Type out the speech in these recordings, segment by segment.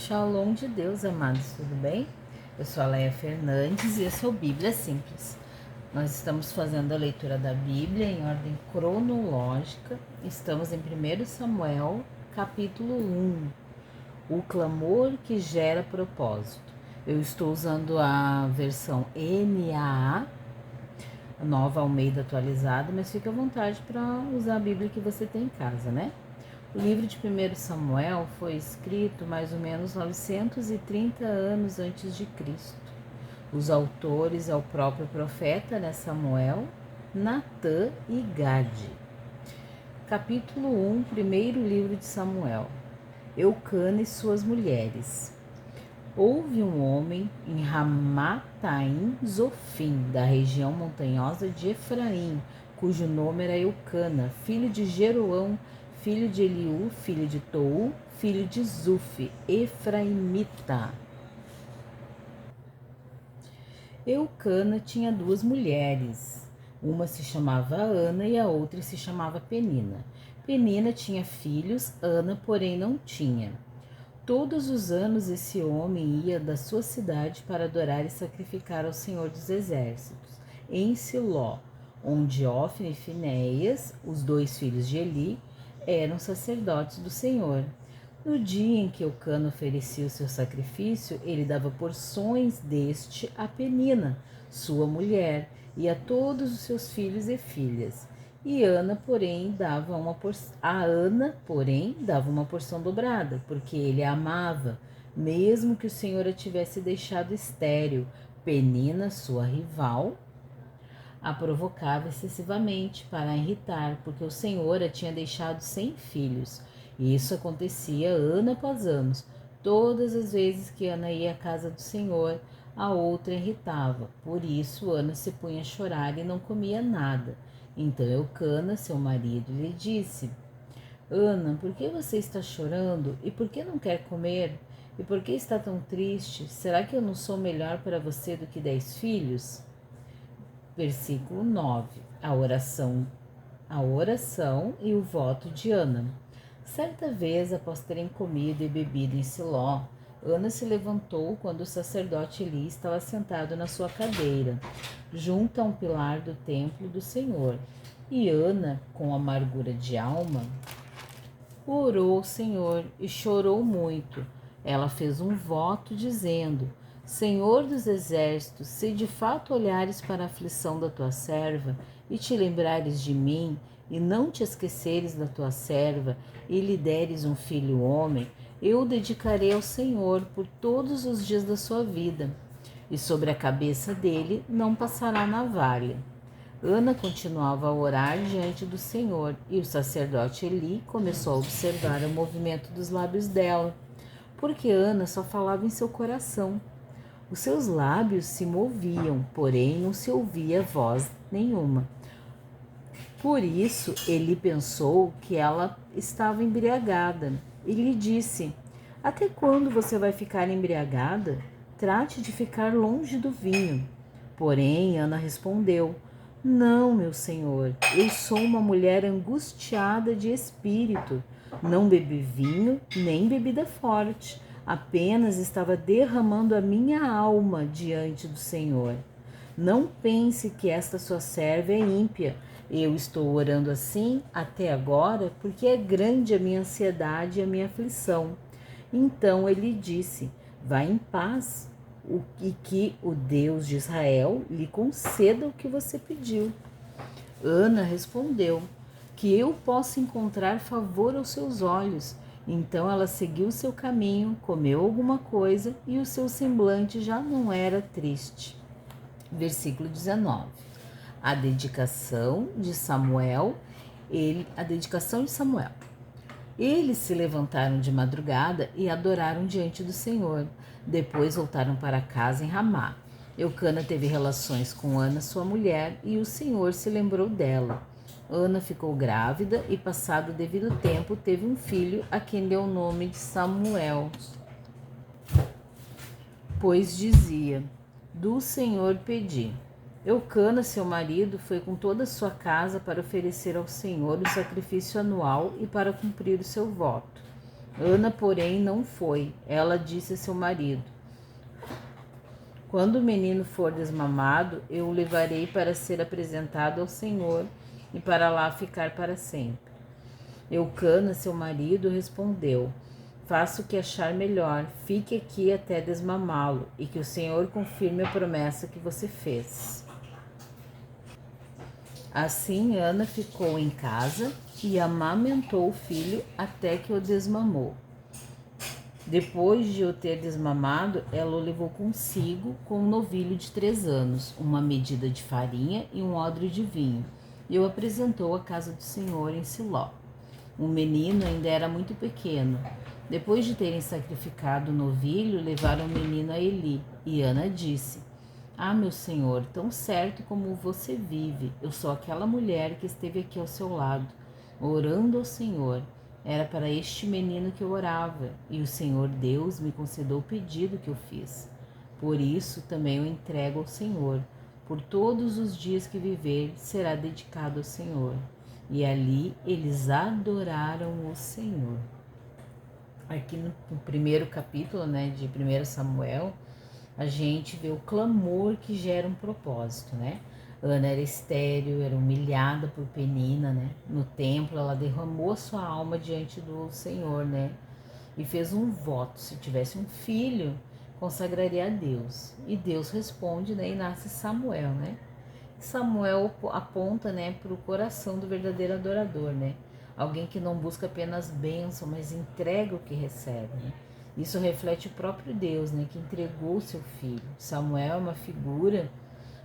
Shalom de Deus, amados, tudo bem? Eu sou a Leia Fernandes e esse é o Bíblia Simples. Nós estamos fazendo a leitura da Bíblia em ordem cronológica. Estamos em 1 Samuel, capítulo 1, o clamor que gera propósito. Eu estou usando a versão NAA, a Nova Almeida atualizada, mas fique à vontade para usar a Bíblia que você tem em casa, né? O livro de 1 Samuel foi escrito mais ou menos 930 anos antes de Cristo. Os autores é o próprio profeta, né, Samuel, Natã e Gade. Capítulo 1, primeiro livro de Samuel. Eucana e suas mulheres. Houve um homem em Ramataim Zofim, da região montanhosa de Efraim, cujo nome era Eucana, filho de Jeroão, filho de Eliú, filho de Tou, filho de Zufi, efraimita. Eucana tinha duas mulheres. Uma se chamava Ana e a outra se chamava Penina. Penina tinha filhos, Ana, porém, não tinha. Todos os anos esse homem ia da sua cidade para adorar e sacrificar ao Senhor dos Exércitos, em Siló, onde Ofne e Finéias, os dois filhos de Eli, eram sacerdotes do Senhor. No dia em que Eucana oferecia o seu sacrifício, ele dava porções deste a Penina, sua mulher, e a todos os seus filhos e filhas. E Ana, porém, dava uma porção dobrada, porque ele a amava, mesmo que o Senhor a tivesse deixado estéril. Penina, sua rival, a provocava excessivamente para a irritar, porque o Senhor a tinha deixado sem filhos. E isso acontecia ano após ano. Todas as vezes que Ana ia à casa do Senhor, a outra irritava. Por isso Ana se punha a chorar e não comia nada. Então Eucana, seu marido, lhe disse: Ana, por que você está chorando? E por que não quer comer? E por que está tão triste? Será que eu não sou melhor para você do que 10 filhos? Versículo 9. A oração e o voto de Ana. Certa vez, após terem comido e bebido em Siló, Ana se levantou quando o sacerdote Eli estava sentado na sua cadeira, junto a um pilar do templo do Senhor. E Ana, com amargura de alma, orou ao Senhor e chorou muito. Ela fez um voto dizendo: Senhor dos exércitos, se de fato olhares para a aflição da tua serva e te lembrares de mim, e não te esqueceres da tua serva, e lhe deres um filho homem, eu o dedicarei ao Senhor por todos os dias da sua vida, e sobre a cabeça dele não passará navalha. Ana continuava a orar diante do Senhor, e o sacerdote Eli começou a observar o movimento dos lábios dela, porque Ana só falava em seu coração. Os seus lábios se moviam, porém não se ouvia voz nenhuma. Por isso ele pensou que ela estava embriagada e lhe disse: Até quando você vai ficar embriagada? Trate de ficar longe do vinho. Porém, Ana respondeu: Não, meu senhor, eu sou uma mulher angustiada de espírito. Não bebi vinho nem bebida forte. Apenas estava derramando a minha alma diante do Senhor. Não pense que esta sua serva é ímpia. Eu estou orando assim até agora porque é grande a minha ansiedade e a minha aflição. Então ele disse: Vá em paz, e que o Deus de Israel lhe conceda o que você pediu. Ana respondeu: Que eu possa encontrar favor aos seus olhos. Então ela seguiu seu caminho, comeu alguma coisa e o seu semblante já não era triste. Versículo 19. A dedicação de Samuel. Eles se levantaram de madrugada e adoraram diante do Senhor. Depois voltaram para casa em Ramá. Eucana teve relações com Ana, sua mulher, e o Senhor se lembrou dela. Ana ficou grávida e, passado o devido tempo, teve um filho a quem deu o nome de Samuel, pois dizia: Do Senhor pedi. Eucana, seu marido, foi com toda a sua casa para oferecer ao Senhor o sacrifício anual e para cumprir o seu voto. Ana, porém, não foi. Ela disse a seu marido: quando o menino for desmamado, eu o levarei para ser apresentado ao Senhor e para lá ficar para sempre. Eucana, seu marido, respondeu: faça o que achar melhor, fique aqui até desmamá-lo, e que o Senhor confirme a promessa que você fez. Assim, Ana ficou em casa e amamentou o filho até que o desmamou. Depois de o ter desmamado, ela o levou consigo com um novilho de 3 anos, uma medida de farinha e um odre de vinho, e o apresentou à casa do Senhor em Siló. O menino ainda era muito pequeno. Depois de terem sacrificado o novilho, levaram o menino a Eli, e Ana disse: ah, meu senhor, tão certo como você vive, eu sou aquela mulher que esteve aqui ao seu lado, orando ao Senhor. Era para este menino que eu orava, e o Senhor Deus me concedeu o pedido que eu fiz. Por isso também eu entrego ao Senhor. Por todos os dias que viver, será dedicado ao Senhor. E ali eles adoraram o Senhor. Aqui no primeiro capítulo, de 1 Samuel, a gente vê o clamor que gera um propósito, né? Ana era estéril, era humilhada por Penina, né? No templo, ela derramou sua alma diante do Senhor, né? E fez um voto: se tivesse um filho, consagraria a Deus. E Deus responde, né? E nasce Samuel, né? Samuel aponta, né, para o coração do verdadeiro adorador, né? Alguém que não busca apenas bênção, mas entrega o que recebe, né? Isso reflete o próprio Deus, né, que entregou o seu filho. Samuel é uma figura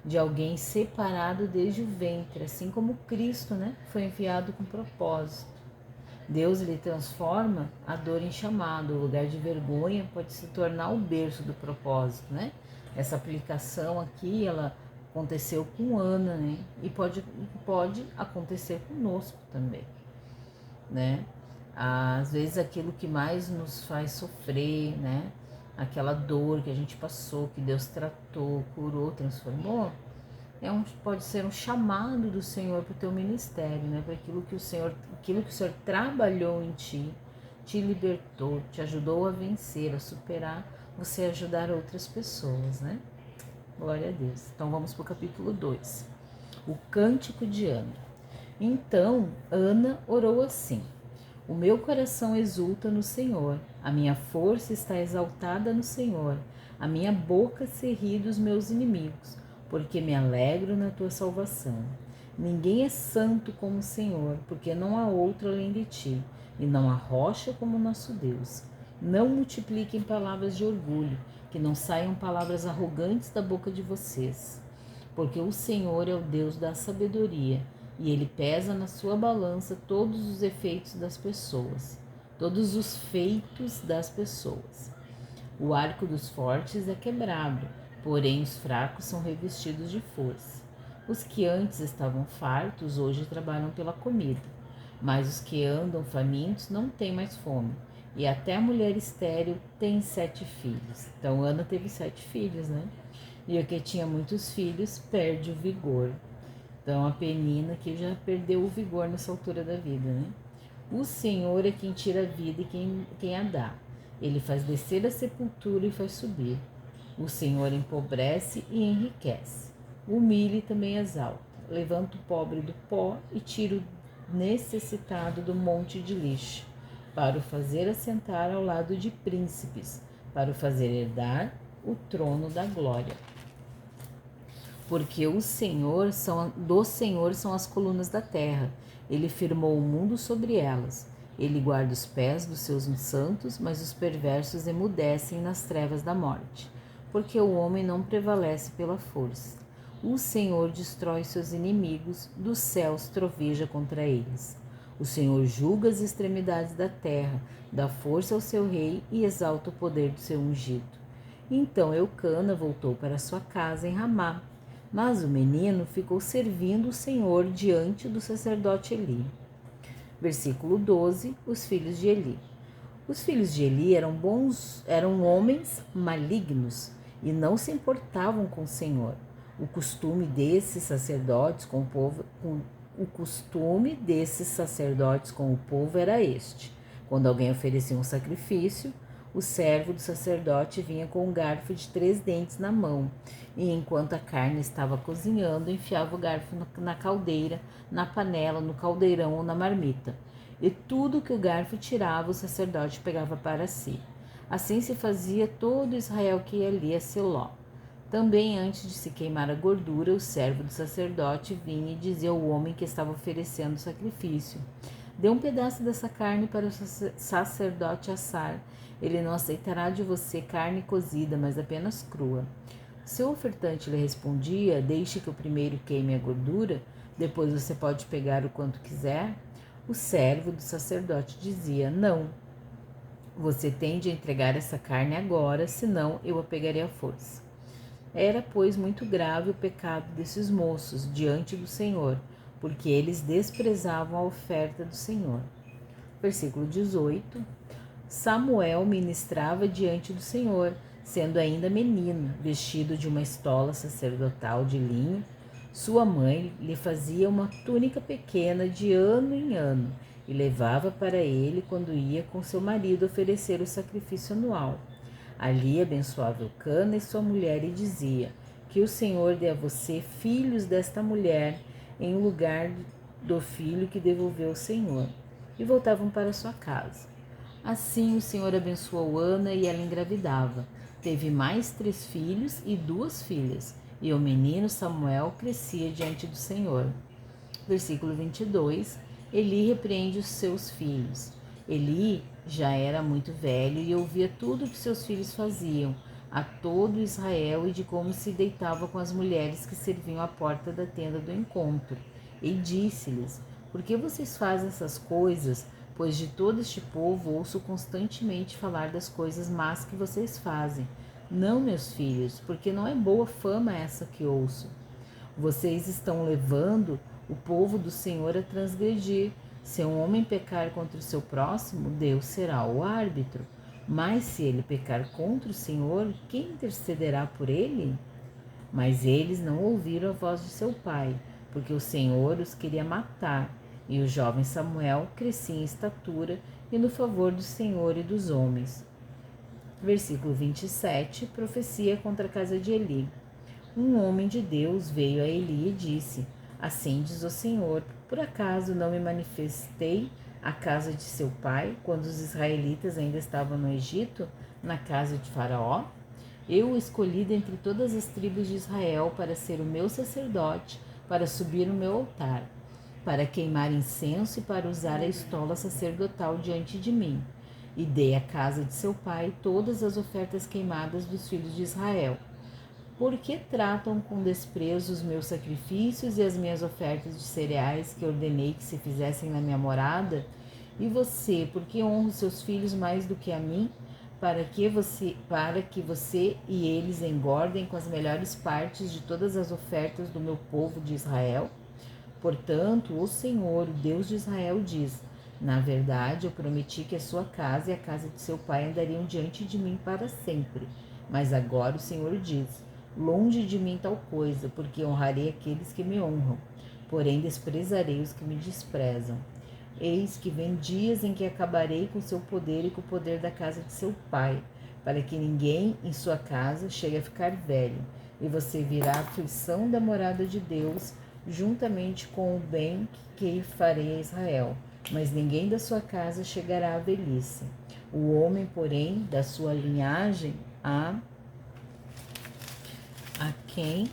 de alguém separado desde o ventre, assim como Cristo, né, foi enviado com propósito. Deus lhe transforma a dor em chamado, o lugar de vergonha pode se tornar o berço do propósito, né? Essa aplicação aqui, ela aconteceu com Ana, né? E pode acontecer conosco também, né? Às vezes aquilo que mais nos faz sofrer, né? Aquela dor que a gente passou, que Deus tratou, curou, transformou, pode ser um chamado do Senhor para o teu ministério, né? Para aquilo que o Senhor trabalhou em ti, te libertou, te ajudou a vencer, a superar, você ajudar outras pessoas, né? Glória a Deus. Então vamos para o capítulo 2. O cântico de Ana. Então Ana orou assim: o meu coração exulta no Senhor, a minha força está exaltada no Senhor, a minha boca se ri dos meus inimigos, porque me alegro na tua salvação. Ninguém é santo como o Senhor, porque não há outro além de ti, e não há rocha como o nosso Deus. Não multipliquem palavras de orgulho, que não saiam palavras arrogantes da boca de vocês, porque o Senhor é o Deus da sabedoria, e ele pesa na sua balança todos os efeitos das pessoas, todos os feitos das pessoas. O arco dos fortes é quebrado, porém os fracos são revestidos de força. Os que antes estavam fartos hoje trabalham pela comida, mas os que andam famintos não têm mais fome. E até a mulher estéril tem 7 filhos. Então Ana teve 7 filhos, né? E o que tinha muitos filhos perde o vigor. Então a Penina que já perdeu o vigor nessa altura da vida, né? O Senhor é quem tira a vida e quem a dá. Ele faz descer a sepultura e faz subir. O Senhor empobrece e enriquece. Humilha e também exalta. Levanta o pobre do pó e tira o necessitado do monte de lixo, para o fazer assentar ao lado de príncipes, para o fazer herdar o trono da glória. Porque do Senhor são as colunas da terra. Ele firmou o mundo sobre elas. Ele guarda os pés dos seus santos, mas os perversos emudecem nas trevas da morte. Porque o homem não prevalece pela força. O Senhor destrói seus inimigos, dos céus troveja contra eles. O Senhor julga as extremidades da terra, dá força ao seu rei e exalta o poder do seu ungido. Então Eucana voltou para sua casa em Ramá, mas o menino ficou servindo o Senhor diante do sacerdote Eli. Versículo 12, os filhos de Eli. Os filhos de Eli eram homens malignos e não se importavam com o Senhor. O costume desses sacerdotes com o povo era este: Quando alguém oferecia um sacrifício, o servo do sacerdote vinha com um garfo de 3 dentes na mão, e enquanto a carne estava cozinhando, enfiava o garfo na caldeira, na panela, no caldeirão ou na marmita. E tudo que o garfo tirava, o sacerdote pegava para si. Assim se fazia todo Israel que ia ali a Siló. Também antes de se queimar a gordura, o servo do sacerdote vinha e dizia ao homem que estava oferecendo o sacrifício: dê um pedaço dessa carne para o sacerdote assar. Ele não aceitará de você carne cozida, mas apenas crua. Seu ofertante lhe respondia: deixe que eu primeiro queime a gordura, depois você pode pegar o quanto quiser. O servo do sacerdote dizia: não, você tem de entregar essa carne agora, senão eu a pegarei à força. Era, pois, muito grave o pecado desses moços diante do Senhor, porque eles desprezavam a oferta do Senhor. Versículo 18. Samuel ministrava diante do Senhor, sendo ainda menino, vestido de uma estola sacerdotal de linho. Sua mãe lhe fazia uma túnica pequena de ano em ano e levava para ele quando ia com seu marido oferecer o sacrifício anual. Ali abençoava Eucana e sua mulher e dizia: que o Senhor dê a você filhos desta mulher em lugar do filho que devolveu o Senhor. E voltavam para sua casa. Assim o Senhor abençoou Ana e ela engravidava. Teve mais 3 filhos e 2 filhas. E o menino Samuel crescia diante do Senhor. Versículo 22. Eli repreende os seus filhos. Eli já era muito velho e ouvia tudo o que seus filhos faziam, a todo Israel, e de como se deitava com as mulheres que serviam à porta da tenda do encontro. E disse-lhes: por que vocês fazem essas coisas? Pois de todo este povo ouço constantemente falar das coisas más que vocês fazem. Não, meus filhos, porque não é boa fama essa que ouço. Vocês estão levando o povo do Senhor a transgredir. Se um homem pecar contra o seu próximo, Deus será o árbitro. Mas se ele pecar contra o Senhor, quem intercederá por ele? Mas eles não ouviram a voz de seu pai, porque o Senhor os queria matar. E o jovem Samuel crescia em estatura e no favor do Senhor e dos homens. Versículo 27, profecia contra a casa de Eli. Um homem de Deus veio a Eli e disse: assim diz o Senhor, por acaso não me manifestei à casa de seu pai, quando os israelitas ainda estavam no Egito, na casa de Faraó? Eu o escolhi dentre todas as tribos de Israel para ser o meu sacerdote, para subir no meu altar, para queimar incenso e para usar a estola sacerdotal diante de mim. E dei à casa de seu pai todas as ofertas queimadas dos filhos de Israel. Por que tratam com desprezo os meus sacrifícios e as minhas ofertas de cereais que ordenei que se fizessem na minha morada? E você, por que honra os seus filhos mais do que a mim? Para que você e eles engordem com as melhores partes de todas as ofertas do meu povo de Israel? Portanto, o Senhor, o Deus de Israel, diz: na verdade, eu prometi que a sua casa e a casa de seu pai andariam diante de mim para sempre. Mas agora o Senhor diz: longe de mim tal coisa, porque honrarei aqueles que me honram, porém desprezarei os que me desprezam. Eis que vem dias em que acabarei com seu poder e com o poder da casa de seu pai, para que ninguém em sua casa chegue a ficar velho, e você virá a aflição da morada de Deus, juntamente com o bem que farei a Israel. Mas ninguém da sua casa chegará à velhice. O homem, porém, da sua linhagem, a quem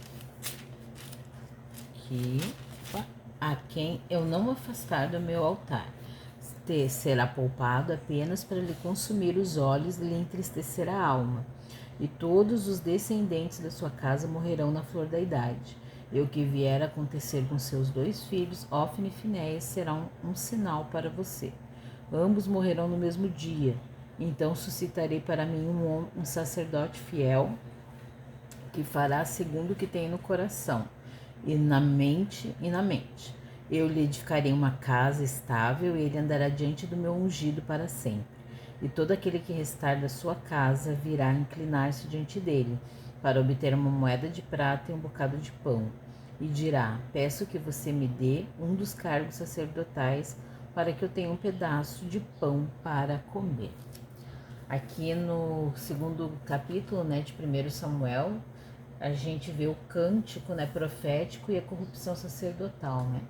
eu não afastar do meu altar, será poupado apenas para lhe consumir os olhos e lhe entristecer a alma. E todos os descendentes da sua casa morrerão na flor da idade. E o que vier a acontecer com seus 2 filhos, Ofni e Finéias, será um sinal para você. Ambos morrerão no mesmo dia. Então suscitarei para mim um sacerdote fiel, que fará segundo o que tem no coração e na mente. Eu lhe edificarei uma casa estável e ele andará diante do meu ungido para sempre. E todo aquele que restar da sua casa virá inclinar-se diante dele, para obter uma moeda de prata e um bocado de pão. E dirá: peço que você me dê um dos cargos sacerdotais para que eu tenha um pedaço de pão para comer. Aqui no segundo capítulo, né, de 1 Samuel, a gente vê o cântico, né, profético e a corrupção sacerdotal, né?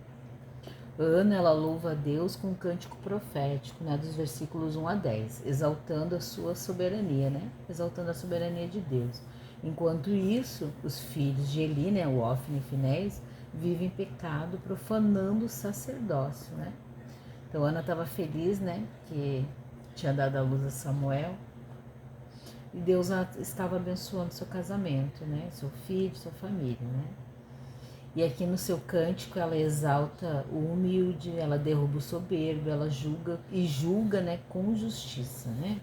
Ana, ela louva a Deus com um cântico profético, né, dos versículos 1 a 10, exaltando a sua soberania, né? Exaltando a soberania de Deus. Enquanto isso, os filhos de Eli, né, o Ofni e Finés, vivem em pecado, profanando o sacerdócio, né? Então Ana estava feliz, né, que tinha dado à luz a Samuel, e Deus estava abençoando seu casamento, né, seu filho, sua família, né? E aqui no seu cântico ela exalta o humilde, ela derruba o soberbo, ela julga, né, com justiça, né?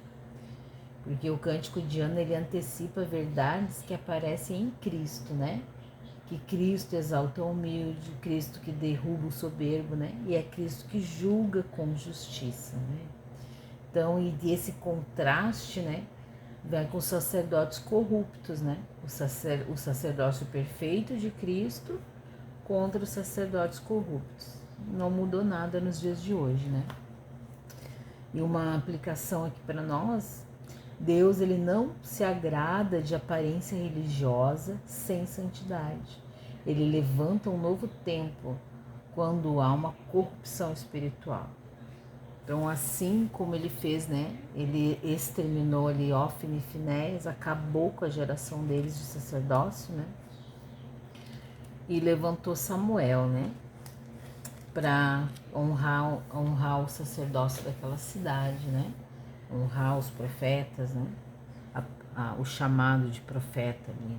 Porque o cântico de Ana, ele antecipa verdades que aparecem em Cristo, né? Que Cristo exalta o humilde, Cristo que derruba o soberbo, né? E é Cristo que julga com justiça, né? Então, e desse contraste, né, vai com os sacerdotes corruptos, né? O sacerdócio perfeito de Cristo contra os sacerdotes corruptos. Não mudou nada nos dias de hoje, né? E uma aplicação aqui para nós, Deus, ele não se agrada de aparência religiosa sem santidade. Ele levanta um novo tempo quando há uma corrupção espiritual. Então, assim como ele fez, né? Ele exterminou ali Ofni e Finés, acabou com a geração deles de sacerdócio, né? E levantou Samuel, né, para honrar o sacerdócio daquela cidade, né, honrar os profetas, né, o chamado de profeta ali,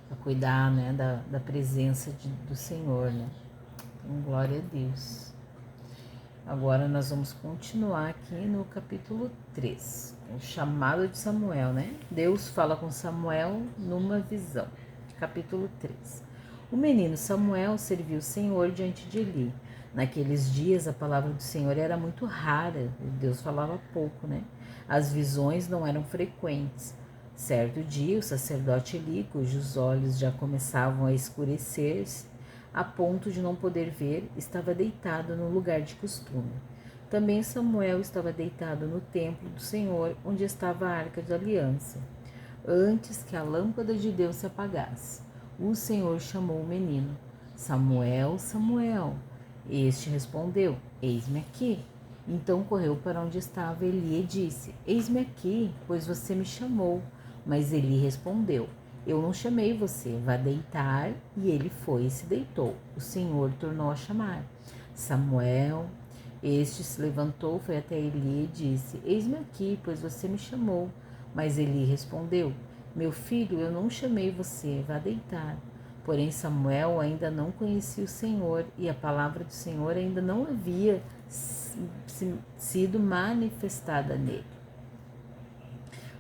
para cuidar, né, da presença do Senhor, né. Então, glória a Deus. Agora nós vamos continuar aqui no capítulo 3, o chamado de Samuel, né. Deus fala com Samuel numa visão. Capítulo 3. O menino Samuel serviu o Senhor diante de Eli. Naqueles dias a palavra do Senhor era muito rara, Deus falava pouco, né? As visões não eram frequentes. Certo dia, o sacerdote Eli, cujos olhos já começavam a escurecer-se, a ponto de não poder ver, estava deitado no lugar de costume. Também Samuel estava deitado no templo do Senhor, onde estava a arca da aliança. Antes que a lâmpada de Deus se apagasse, o Senhor chamou o menino: Samuel, Samuel. Este respondeu: Eis-me aqui. Então correu para onde estava Eli e disse: Eis-me aqui, pois você me chamou. Mas Eli respondeu: Eu não chamei você, vá deitar. E ele foi e se deitou. O Senhor tornou a chamar: Samuel. Este se levantou, foi até Eli e disse: Eis-me aqui, pois você me chamou. Mas Eli respondeu: Meu filho, eu não chamei você, vá deitar. Porém Samuel ainda não conhecia o Senhor e a palavra do Senhor ainda não havia sido manifestada nele.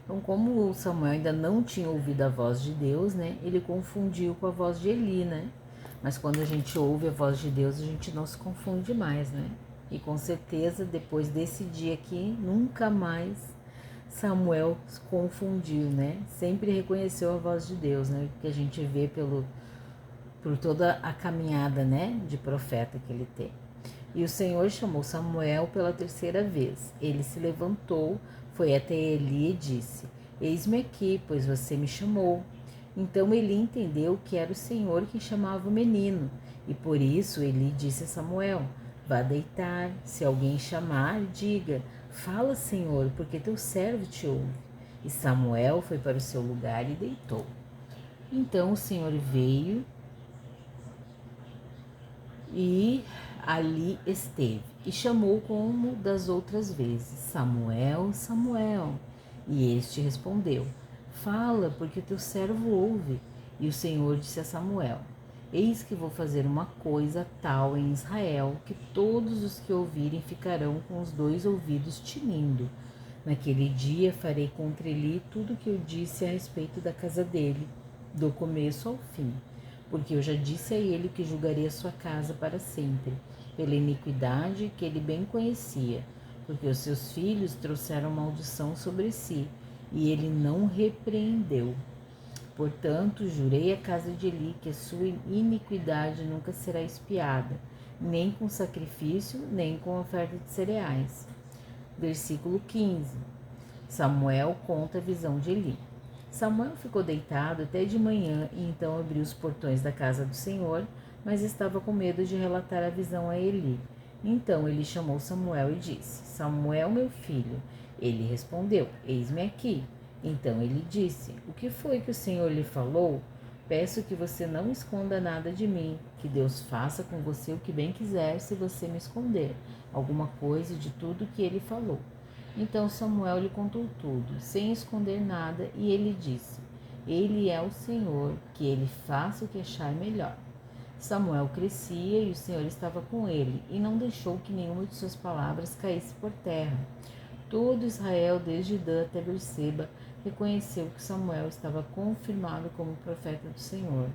Então, como Samuel ainda não tinha ouvido a voz de Deus, né, ele confundiu com a voz de Eli, né? Mas quando a gente ouve a voz de Deus, a gente não se confunde mais, né? E com certeza, depois desse dia aqui, nunca mais Samuel se confundiu, né? Sempre reconheceu a voz de Deus, né? Que a gente vê por toda a caminhada, né, de profeta que ele tem. E o Senhor chamou Samuel pela terceira vez. Ele se levantou, foi até Eli e disse: Eis-me aqui, pois você me chamou. Então Eli entendeu que era o Senhor que chamava o menino, e por isso Eli disse a Samuel: Vá deitar. Se alguém chamar, diga: Fala, Senhor, porque teu servo te ouve. E Samuel foi para o seu lugar e deitou. Então o Senhor veio e ali esteve, e chamou como das outras vezes: Samuel, Samuel. E este respondeu: Fala, porque teu servo ouve. E o Senhor disse a Samuel: Eis que vou fazer uma coisa tal em Israel, que todos os que ouvirem ficarão com os dois ouvidos tinindo. Naquele dia farei contra ele tudo o que eu disse a respeito da casa dele, do começo ao fim. Porque eu já disse a ele que julgaria sua casa para sempre, pela iniquidade que ele bem conhecia, porque os seus filhos trouxeram maldição sobre si, e ele não repreendeu. Portanto, jurei à casa de Eli que a sua iniquidade nunca será expiada, nem com sacrifício, nem com oferta de cereais. Versículo 15. Samuel conta a visão de Eli. Samuel ficou deitado até de manhã e então abriu os portões da casa do Senhor, mas estava com medo de relatar a visão a Eli. Então ele chamou Samuel e disse: Samuel, meu filho. Ele respondeu: Eis-me aqui. Então ele disse: O que foi que o Senhor lhe falou? Peço que você não esconda nada de mim, que Deus faça com você o que bem quiser se você me esconder alguma coisa de tudo que ele falou. Então Samuel lhe contou tudo, sem esconder nada, e ele disse: Ele é o Senhor, que ele faça o que achar melhor. Samuel crescia e o Senhor estava com ele, e não deixou que nenhuma de suas palavras caísse por terra. Todo Israel, desde Dan até Berseba, reconheceu que Samuel estava confirmado como profeta do Senhor.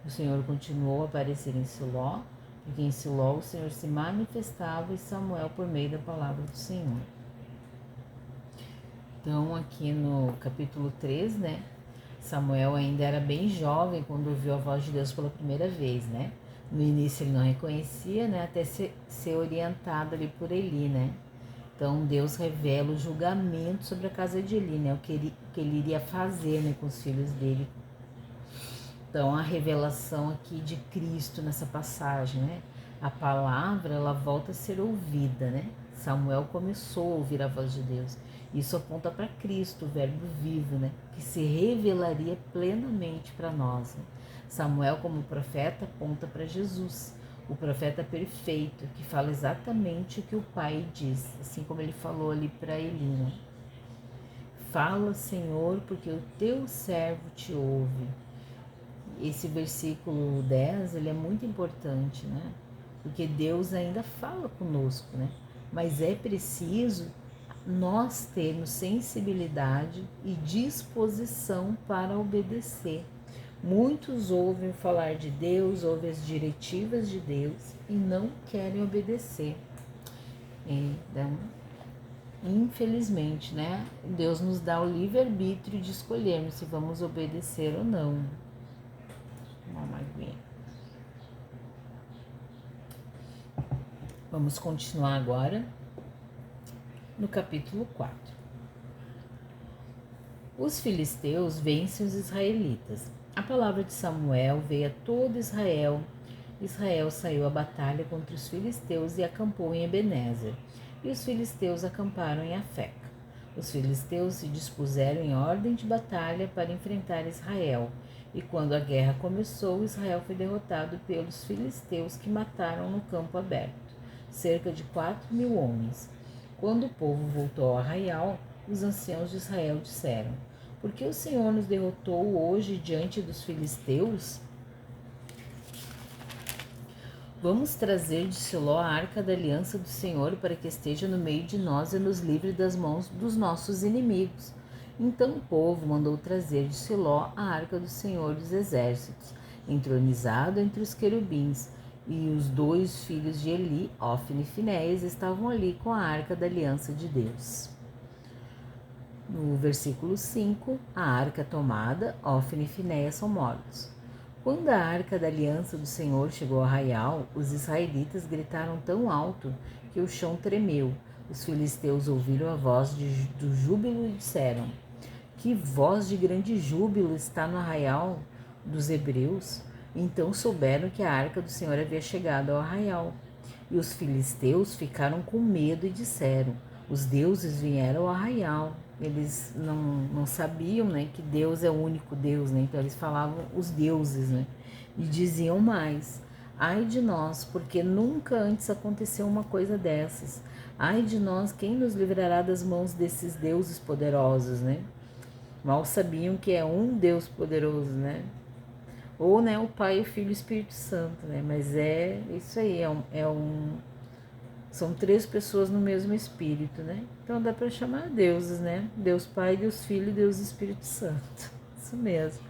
O Senhor continuou a aparecer em Siló, porque em Siló o Senhor se manifestava e Samuel por meio da palavra do Senhor. Então, aqui no capítulo 3, né? Samuel ainda era bem jovem quando ouviu a voz de Deus pela primeira vez, né? No início ele não reconhecia, né? Até ser orientado ali por Eli, né? Então Deus revela o julgamento sobre a casa de Eli, né? O que ele iria fazer, né, com os filhos dele. Então a revelação aqui de Cristo nessa passagem, né? A palavra, ela volta a ser ouvida, né? Samuel começou a ouvir a voz de Deus. Isso aponta para Cristo, o verbo vivo, né? Que se revelaria plenamente para nós, né? Samuel, como profeta, aponta para Jesus, o profeta perfeito, que fala exatamente o que o Pai diz, assim como ele falou ali para Eli, né? Fala, Senhor, porque o teu servo te ouve. Esse versículo 10, ele é muito importante, né? Porque Deus ainda fala conosco, né? Mas é preciso nós termos sensibilidade e disposição para obedecer. Muitos ouvem falar de Deus, ouvem as diretivas de Deus e não querem obedecer. Então, infelizmente, né? Deus nos dá o livre-arbítrio de escolhermos se vamos obedecer ou não. Vamos continuar agora no capítulo 4. Os filisteus vencem os israelitas. A palavra de Samuel veio a todo Israel. Israel saiu à batalha contra os filisteus e acampou em Ebenezer. E os filisteus acamparam em Afeca. Os filisteus se dispuseram em ordem de batalha para enfrentar Israel. E quando a guerra começou, Israel foi derrotado pelos filisteus, que mataram no campo aberto cerca de 4.000 homens. Quando o povo voltou ao arraial, os anciãos de Israel disseram: Por que o Senhor nos derrotou hoje diante dos filisteus? Vamos trazer de Siló a arca da aliança do Senhor para que esteja no meio de nós e nos livre das mãos dos nossos inimigos. Então o povo mandou trazer de Siló a arca do Senhor dos exércitos, entronizado entre os querubins. E os 2 filhos de Eli, Ofni e Finéias, estavam ali com a arca da aliança de Deus. No versículo 5, a arca tomada, Ofni e Finéias são mortos. Quando a arca da aliança do Senhor chegou ao arraial, os israelitas gritaram tão alto que o chão tremeu. Os filisteus ouviram a voz do júbilo e disseram: Que voz de grande júbilo está no arraial dos hebreus! Então souberam que a arca do Senhor havia chegado ao arraial. E os filisteus ficaram com medo e disseram: Os deuses vieram ao arraial. Eles não sabiam, né, que Deus é o único Deus, né? Então eles falavam os deuses, né? E diziam mais: Ai de nós, porque nunca antes aconteceu uma coisa dessas. Ai de nós, quem nos livrará das mãos desses deuses poderosos, né? Mal sabiam que é um Deus poderoso, né? Ou, né, o Pai, o Filho e o Espírito Santo, né? Mas é isso aí, são 3 pessoas no mesmo Espírito, né? Então dá para chamar deuses, né? Deus Pai, Deus Filho e Deus Espírito Santo. Isso mesmo.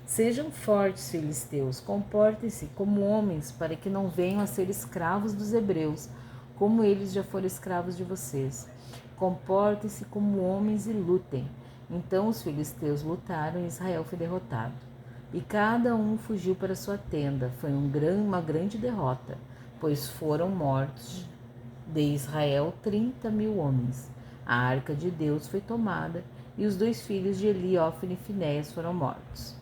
Sejam fortes, filisteus, comportem-se como homens, para que não venham a ser escravos dos hebreus, como eles já foram escravos de vocês. Comportem-se como homens e lutem. Então os filisteus lutaram e Israel foi derrotado. E cada um fugiu para sua tenda. Foi uma grande derrota. pois foram mortos de Israel 30.000 homens. A arca de Deus foi tomada e os 2 filhos de Eli, Ofni e Finéias, foram mortos.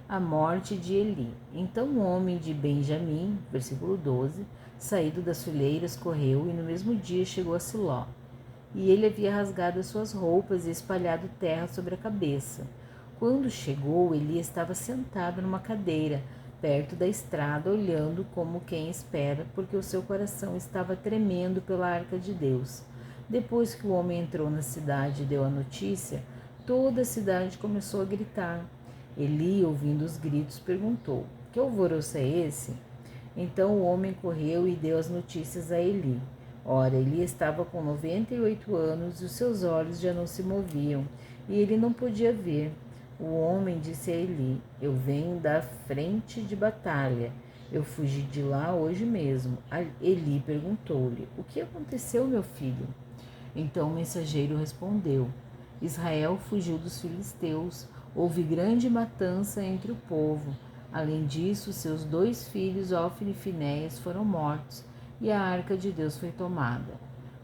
A morte de Eli. Então um homem de Benjamim, versículo 12, saído das fileiras, correu e no mesmo dia chegou a Siló. E ele havia rasgado as suas roupas e espalhado terra sobre a cabeça. Quando chegou, Eli estava sentado numa cadeira, perto da estrada, olhando como quem espera, porque o seu coração estava tremendo pela arca de Deus. Depois que o homem entrou na cidade e deu a notícia, toda a cidade começou a gritar. Eli, ouvindo os gritos, perguntou: Que alvoroço é esse? Então o homem correu e deu as notícias a Eli. Ora, Eli estava com 98 anos e os seus olhos já não se moviam, e ele não podia ver. O homem disse a Eli: Eu venho da frente de batalha. Eu fugi de lá hoje mesmo. Eli perguntou-lhe: O que aconteceu, meu filho? Então o mensageiro respondeu: Israel fugiu dos filisteus. Houve grande matança entre o povo. Além disso, seus 2 filhos, Ofni e Finéias, foram mortos e a arca de Deus foi tomada.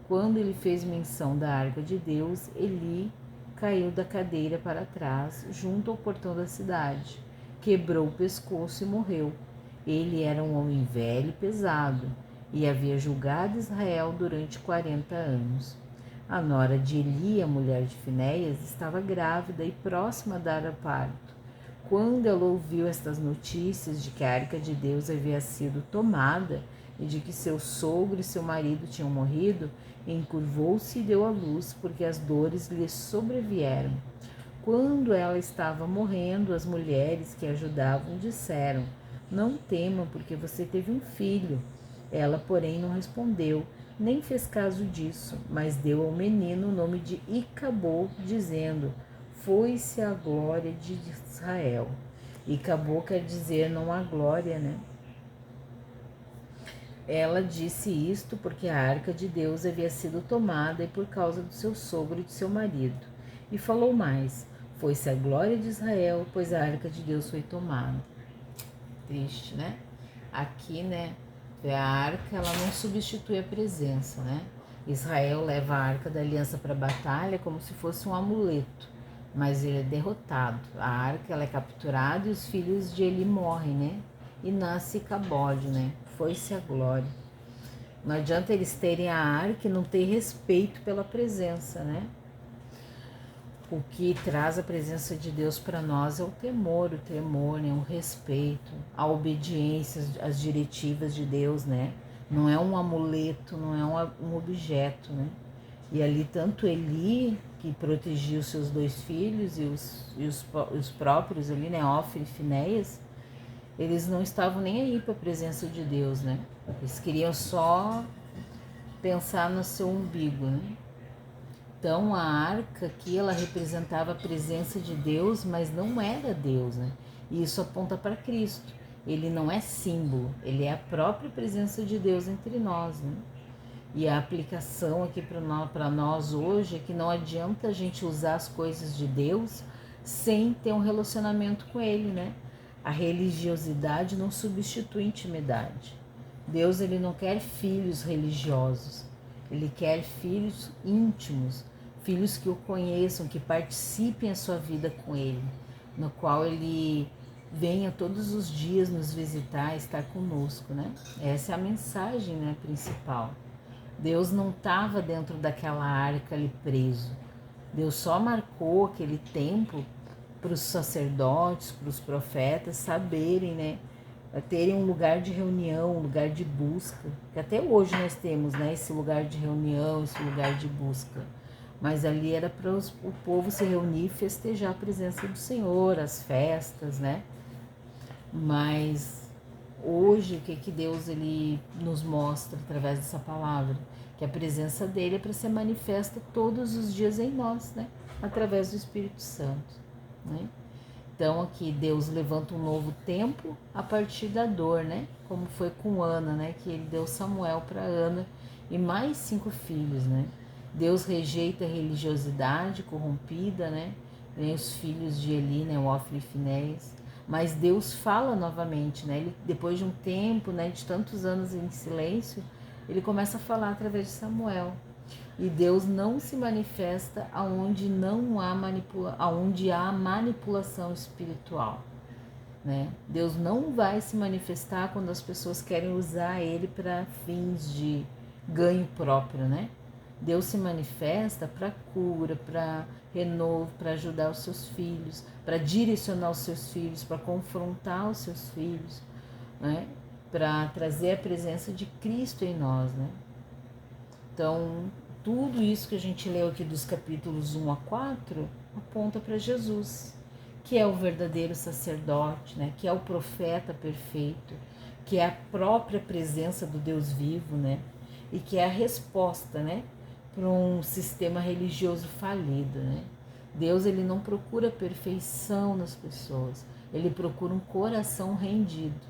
Quando ele fez menção da arca de Deus, Eli caiu da cadeira para trás, junto ao portão da cidade. Quebrou o pescoço e morreu. Ele era um homem velho e pesado, e havia julgado Israel durante 40 anos. A nora de Eli, a mulher de Finéias, estava grávida e próxima a dar a parto. Quando ela ouviu estas notícias de que a arca de Deus havia sido tomada e de que seu sogro e seu marido tinham morrido, encurvou-se e deu à luz, porque as dores lhe sobrevieram. Quando ela estava morrendo, as mulheres que a ajudavam disseram: Não tema, porque você teve um filho. Ela, porém, não respondeu, nem fez caso disso, mas deu ao menino o nome de Icabô, dizendo: Foi-se a glória de Israel. Icabô quer dizer não há glória, né? Ela disse isto porque a arca de Deus havia sido tomada e por causa do seu sogro e de seu marido. E falou mais: Foi-se a glória de Israel, pois a arca de Deus foi tomada. Triste, né? Aqui, né? A arca, ela não substitui a presença, né? Israel leva a arca da aliança para a batalha como se fosse um amuleto, mas ele é derrotado. A arca, ela é capturada e os filhos de Eli morrem, né? E nasce Icabode, né? Foi-se a glória. Não adianta eles terem a arca e não ter respeito pela presença, né? O que traz a presença de Deus para nós é o temor, né? O respeito, a obediência às diretivas de Deus, né? Não é um amuleto, não é um objeto, né? E ali tanto Eli, que protegia os seus 2 filhos, e os próprios ali, né? Ofni e Finéias, eles não estavam nem aí para a presença de Deus, né? Eles queriam só pensar no seu umbigo, né? Então a arca aqui, ela representava a presença de Deus, mas não era Deus, né? E isso aponta para Cristo. Ele não é símbolo, ele é a própria presença de Deus entre nós, né? E a aplicação aqui para nós hoje é que não adianta a gente usar as coisas de Deus sem ter um relacionamento com Ele, né? A religiosidade não substitui intimidade. Deus, ele não quer filhos religiosos, ele quer filhos íntimos, filhos que o conheçam, que participem a sua vida com ele, no qual ele venha todos os dias nos visitar, estar conosco, né? Essa é a mensagem, né, principal. Deus não estava dentro daquela arca ali preso. Deus só marcou aquele tempo para os sacerdotes, para os profetas saberem, né, terem um lugar de reunião, um lugar de busca, que até hoje nós temos, né, esse lugar de reunião, esse lugar de busca. Mas ali era para o povo se reunir e festejar a presença do Senhor, as festas, né? Mas hoje o que Deus ele nos mostra através dessa palavra? Que a presença dele é para ser manifesta todos os dias em nós, né? Através do Espírito Santo, né? Então aqui Deus levanta um novo tempo a partir da dor, né? Como foi com Ana, né? Que ele deu Samuel para Ana e mais 5 filhos, né? Deus rejeita a religiosidade corrompida, né? Nem os filhos de Eli, né? O Ofni e Finéias. Mas Deus fala novamente, né? Ele, depois de um tempo, né, de tantos anos em silêncio, ele começa a falar através de Samuel. E Deus não se manifesta aonde não há aonde há manipulação espiritual, né? Deus não vai se manifestar quando as pessoas querem usar ele para fins de ganho próprio, né? Deus se manifesta para cura, para renovo, para ajudar os seus filhos, para direcionar os seus filhos, para confrontar os seus filhos, né? Para trazer a presença de Cristo em nós, né? Então, tudo isso que a gente leu aqui dos capítulos 1 a 4 aponta para Jesus, que é o verdadeiro sacerdote, né? Que é o profeta perfeito, que é a própria presença do Deus vivo, né? E que é a resposta, né, para um sistema religioso falido, né? Deus, ele não procura perfeição nas pessoas, ele procura um coração rendido.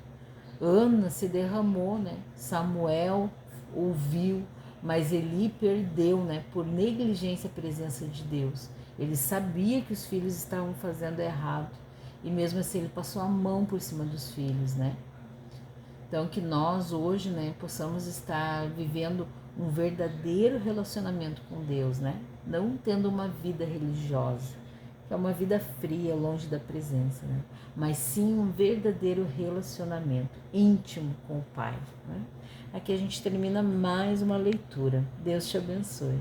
Ana se derramou, né? Samuel ouviu, mas Eli perdeu, né? Por negligência a presença de Deus. Ele sabia que os filhos estavam fazendo errado e mesmo assim ele passou a mão por cima dos filhos, né? Então que nós hoje, né, possamos estar vivendo um verdadeiro relacionamento com Deus, né? Não tendo uma vida religiosa, que é uma vida fria, longe da presença, né? Mas sim um verdadeiro relacionamento íntimo com o Pai, né? Aqui a gente termina mais uma leitura. Deus te abençoe.